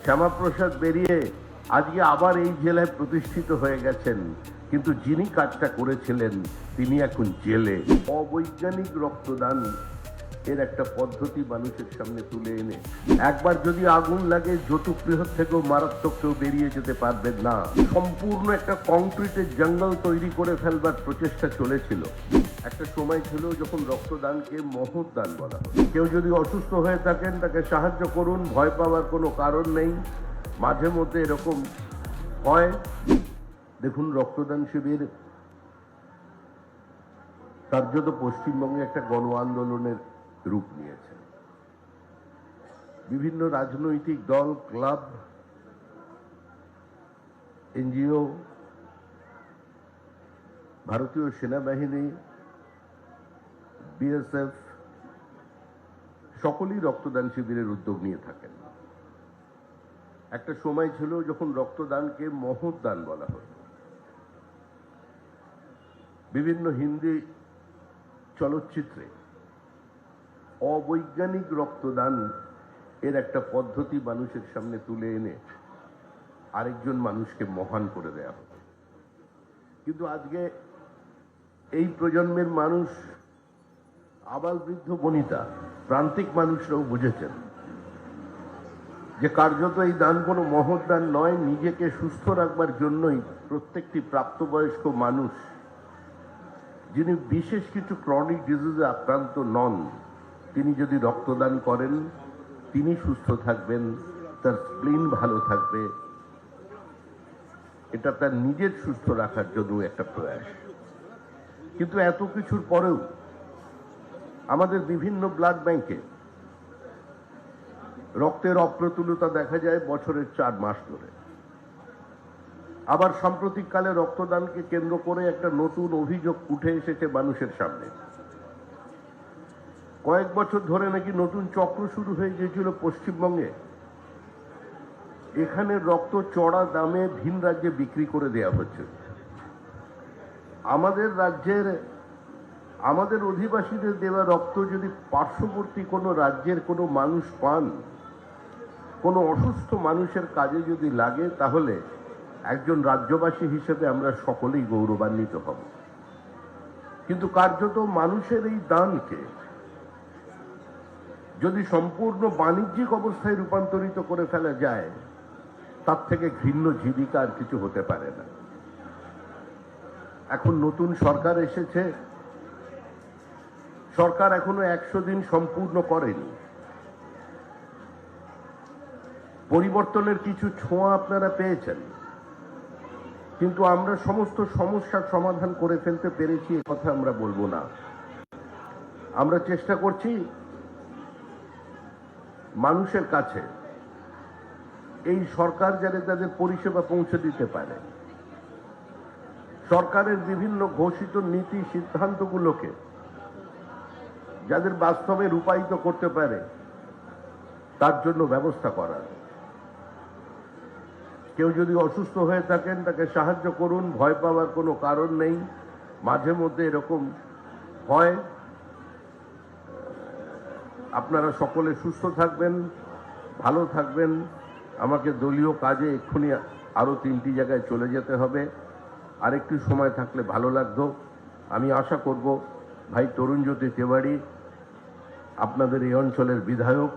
শ্যামাপ্রসাদ বেরিয়ে আজকে আবার এই জেলায় প্রতিষ্ঠিত হয়ে গেছেন, কিন্তু যিনি কাজটা করেছিলেন তিনি এখন জেলে। অবৈজ্ঞানিক রক্তদান এর একটা পদ্ধতি মানুষের সামনে তুলে এনে একবার যদি আগুন লাগে জতুগৃহ থেকেও মারাত্মক কেউ বেরিয়ে যেতে পারবেন না। সম্পূর্ণ একটা কংক্রিটের জঙ্গল তৈরি করে ফেলবার প্রচেষ্টা চলেছিল। একটা সময় ছিল যখন রক্তদানকে মহৎ দান বলা হয়। কেউ যদি অসুস্থ হয়ে থাকেন তাকে সাহায্য করুন, ভয় পাওয়ার কোনো কারণ নেই। মাঝে মধ্যে এরকম হয়। দেখুন, রক্তদান শিবির কার্যত পশ্চিমবঙ্গে একটা গণ আন্দোলনের রূপ নিয়েছে। বিভিন্ন রাজনৈতিক দল, ক্লাব, এনজিও, ভারতীয় সেনাবাহিনী, বিএসএফ সকলেই রক্তদান শিবিরের উদ্যোগ নিয়ে থাকেন। একটা সময় ছিল যখন রক্তদানকে মহৎ দান বলা হতো। বিভিন্ন হিন্দি চলচ্চিত্রে অবৈজ্ঞানিক রক্তদান এর একটা পদ্ধতি মানুষের সামনে তুলে এনে আরেকজন মানুষকে মহান করে দেয়া হতো। কিন্তু আজকে এই প্রজন্মের মানুষ, আবাল বৃদ্ধ বনিতা, প্রান্তিক মানুষরাও বুঝেছেন যে কার্যত এই দান কোনো মহৎ দান নয়। নিজেকে সুস্থ রাখবার জন্যই প্রত্যেকটি প্রাপ্তবয়স্ক মানুষ যিনি বিশেষ কিছু ক্রনিক ডিজিজে আক্রান্ত নন, তিনি যদি রক্তদান করেন তিনি সুস্থ থাকবেন, তার স্প্লিন ভালো থাকবে। এটা তার নিজের সুস্থ রাখার জন্য একটা প্রয়াস। কিন্তু এত কিছুর পরেও আমাদের বিভিন্ন ব্লাড ব্যাংকে রক্তের অপ্রতুলতা দেখা যায় বছরের 4 মাস ধরে। আবার সাম্প্রতিককালে রক্তদানকে কেন্দ্র করে একটা নতুন অভিযোগ উঠে এসেছে মানুষের সামনে। কয়েক বছর ধরে নাকি নতুন চক্র শুরু হয়ে গিয়েছিল পশ্চিমবঙ্গে। এখানে রক্ত চড়া দামে ভিন রাজ্যে বিক্রি করে দেওয়া হচ্ছে। আমাদের রাজ্যের, আমাদের অধিবাসীদের দেওয়া রক্ত যদি পার্শ্ববর্তী কোনো রাজ্যের কোনো মানুষ পান, কোনো অসুস্থ মানুষের কাজে যদি লাগে, তাহলে একজন রাজ্যবাসী হিসেবে আমরা সকলেই গৌরবান্বিত হব। কিন্তু কার্যত মানুষের এই দানকে যদি সম্পূর্ণ বাণিজ্যিক অবস্থায় রূপান্তরিত করে ফেলা যায়, তার থেকে ঘৃণ্য জীবিকা আর কিছু হতে পারে না। এখন নতুন সরকার এসেছে, সরকার এখনো 100 দিন সম্পূর্ণ করেনি। পরিবর্তনের কিছু ছোঁয়া আপনারা পেয়েছেন, কিন্তু আমরা সমস্ত সমস্যার সমাধান করে ফেলতে পেরেছি এ কথা আমরা বলবো না। আমরা চেষ্টা করছি মানুষের কাছে এই সরকার যাতে তাদের পরিষেবা পৌঁছে দিতে পারে। সরকারের বিভিন্ন ঘোষিত নীতি সিদ্ধান্তগুলোকে যাদের বাস্তবে রূপায়িত করতে পারে তার জন্য ব্যবস্থা করার। কেউ যদি অসুস্থ হয়ে থাকেন তাকে সাহায্য করুন, ভয় পাওয়ার কোনো কারণ নেই। মাঝে মধ্যে এরকম হয়। আপনারা সকলে সুস্থ থাকবেন, ভালো থাকবেন। আমাকে দলীয় কাজে এক্ষুনি আরো 3টি জায়গায় চলে যেতে হবে। আরেকটু সময় থাকলে ভালো লাগতো। আমি আশা করব ভাই তরুণজ্যোতি তেওয়ারি, আপনাদের এই অঞ্চলের বিধায়ক,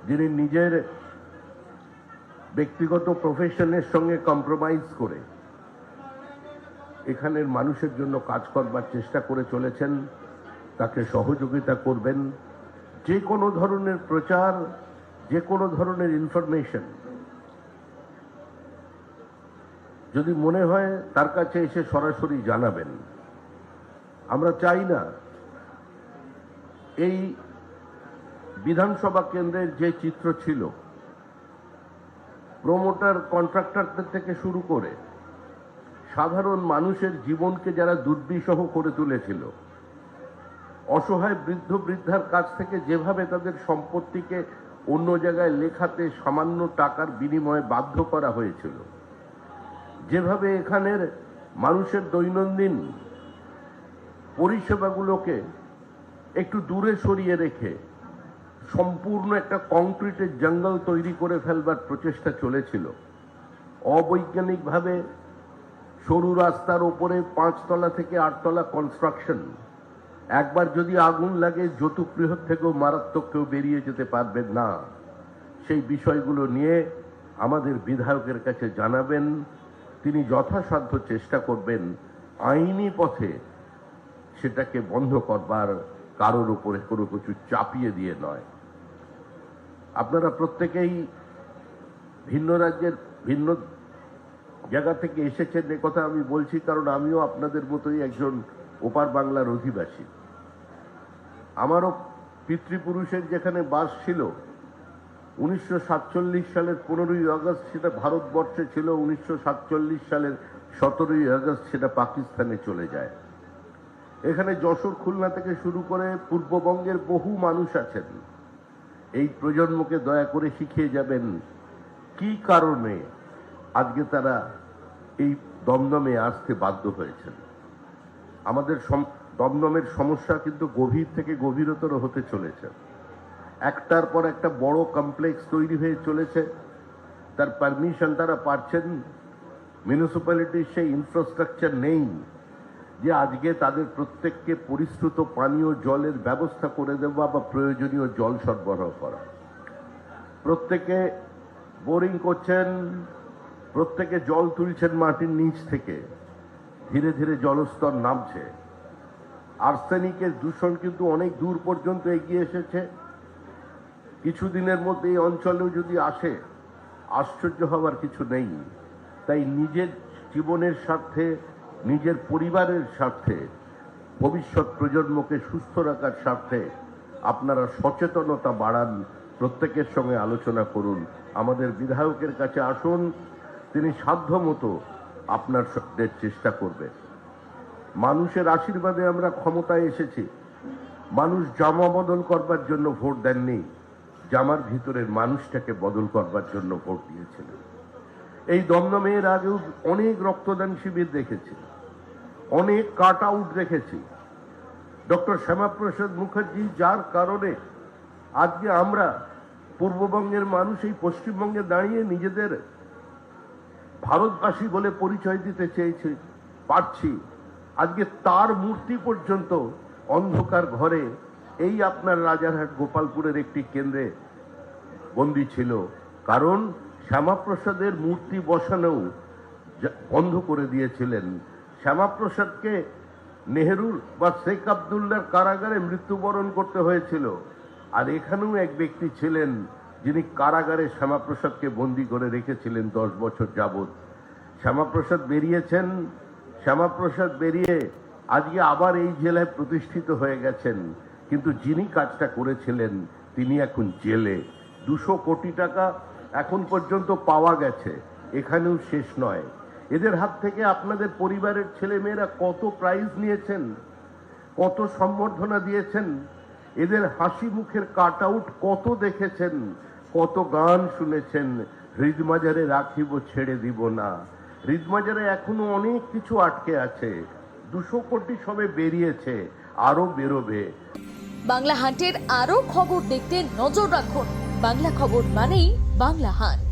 যিনি নিজের ব্যক্তিগত প্রফেশনের সঙ্গে কম্প্রোমাইজ করে এখানের মানুষের জন্য কাজ করবার চেষ্টা করে চলেছেন, তাকে সহযোগিতা করবেন। যে কোনো ধরনের প্রচার, যে কোনো ধরনের ইনফরমেশন যদি মনে হয় তার কাছে এসে সরাসরি জানাবেন। আমরা চাই না এই বিধানসভা কেন্দ্রের যে চিত্র ছিল, প্রমোটার কন্ট্রাক্টরদের থেকে শুরু করে সাধারণ মানুষের জীবনকে যারা দুর্বিষহ করে তুলেছিল, অসহায় বৃদ্ধ বৃদ্ধার কাছ থেকে যেভাবে তাদের সম্পত্তিকে অন্য জায়গায় লেখাতে সামান্য টাকার বিনিময়ে বাধ্য করা হয়েছিল, যেভাবে এখানের মানুষের দৈনন্দিন পরিষেবাগুলোকে একটু দূরে সরিয়ে রেখে সম্পূর্ণ একটা কংক্রিটের জঙ্গল তৈরি করে ফেলবার প্রচেষ্টা চলেছিল। অবৈজ্ঞানিকভাবে সরু রাস্তার ওপরে 5 তলা থেকে 8 তলা কনস্ট্রাকশন, একবার যদি আগুন লাগে যতুগৃহ থেকেও মারাত্মক কেউ বেরিয়ে যেতে পারবেন না। সেই বিষয়গুলো নিয়ে আমাদের বিধায়কের কাছে জানাবেন, তিনি যথাসাধ্য চেষ্টা করবেন আইনি পথে সেটাকে বন্ধ করবার, কারোর উপরে কোনো কিছু চাপিয়ে দিয়ে নয়। আপনারা প্রত্যেকেই ভিন্ন রাজ্যের ভিন্ন জায়গা থেকে এসেছেন, এ কথা আমি বলছি কারণ আমিও আপনাদের মতোই একজন ওপার বাংলার অধিবাসী। আমারও পিতৃপুরুষের যেখানে বাস ছিল 1947 সালের 15ই আগস্ট সেটা ভারতবর্ষে ছিল, 1947 সালের 17ই আগস্ট সেটা পাকিস্তানে চলে যায়। এখানে যশোর খুলনা থেকে শুরু করে পূর্ববঙ্গের বহু মানুষ আছেন। এই প্রজন্মকে দয়া করে শিখিয়ে যাবেন কি কারণে আজকে তারা এই দমদমে আসতে বাধ্য হয়েছেন। আমাদের দমদমের সমস্যা কিন্তু গভীর থেকে গভীরতর হতে চলেছে। একটার পর একটা বড় কমপ্লেক্স তৈরি হয়ে চলেছে, তার পারমিশন তারা পাচ্ছেন। মিউনিসিপ্যালিটির সেই ইনফ্রাস্ট্রাকচার নেই যে আজকে তাদের প্রত্যেককে পরিশ্রুত পানীয় জলের ব্যবস্থা করে দেওয়া বা প্রয়োজনীয় জল সরবরাহ করা। প্রত্যেকে বোরিং করছেন, প্রত্যেকে জল তুলছেন মাটির নিচ থেকে, ধীরে ধীরে জলস্তর নামছে। আর্সেনিকের দূষণ কিন্তু অনেক দূর পর্যন্ত এগিয়ে এসেছে। কিছুদিনের মধ্যে এই অঞ্চলেও যদি আসে আশ্চর্য হওয়ার কিছু নেই। তাই নিজের জীবনের স্বার্থে, নিজের পরিবারের স্বার্থে, ভবিষ্যৎ প্রজন্মকে সুস্থ রাখার স্বার্থে আপনারা সচেতনতা বাড়ান, প্রত্যেকের সঙ্গে আলোচনা করুন, আমাদের বিধায়কের কাছে আসুন, তিনি সাধ্যমতো আপনাদের চেষ্টা করবে। মানুষের আশীর্বাদে আমরা ক্ষমতায় এসেছি। মানুষ জামা বদল করবার জন্য ভোট দেননি, জামার ভিতরের মানুষটাকে বদল করবার জন্য ভোট দিয়েছিলেন। এই দমদমের আগেও অনেক রক্তদান শিবির দেখেছি, অনেক কাট আউট দেখেছি। ডক্টর শ্যামাপ্রসাদ মুখার্জি যার কারণে আজকে আমরা পূর্ববঙ্গের মানুষ এই পশ্চিমবঙ্গে দাঁড়িয়ে নিজেদের ভারতবাসী বলে পরিচয় দিতে চেয়েছি, পারছি। আজকে তার মূর্তি পর্যন্ত অন্ধকার ঘরে এই আপনার রাজারহাট গোপালপুরের একটি কেন্দ্রে বন্দী ছিল, কারণ শ্যামাপ্রসাদের মূর্তি বসানো বন্ধ করে দিয়েছিলেন। শ্যামাপ্রসাদকে নেহরুর বা শেখ আবদুল্লার কারাগারে মৃত্যুবরণ করতে হয়েছিল। আর এখানেও এক ব্যক্তি ছিলেন যিনি কারাগারে শ্যামাপ্রসাদকে বন্দী করে রেখেছিলেন 10 বছর যাবৎ। শ্যামাপ্রসাদ বেরিয়েছেন, শ্যামাপ্রসাদ বেরিয়ে আজকে আবার এই জেলায় প্রতিষ্ঠিত হয়ে গেছেন, কিন্তু যিনি কাজটা করেছিলেন তিনি এখন জেলে। 200 কোটি টাকা এখন পর্যন্ত পাওয়া গেছে, এখানেও শেষ নয়। এদের হাত থেকে আপনাদের পরিবারের ছেলেমেয়েরা কত প্রাইজ নিয়েছেন, কত সম্বর্ধনা দিয়েছেন, এদের হাসি মুখের কাট আউট কত দেখেছেন, কত গান শুনেছেন। হৃদমাজারে রাখিব ছেড়ে দিব না, হৃদমাজারে এখনো অনেক কিছু আটকে আছে। 200 কোটি সবে বেরিয়েছে, আরো বেরোবে। বাংলা হান্টের আরো খবর দেখতে নজর রাখুন। বাংলা খবর মানেই বাংলা হান্ট।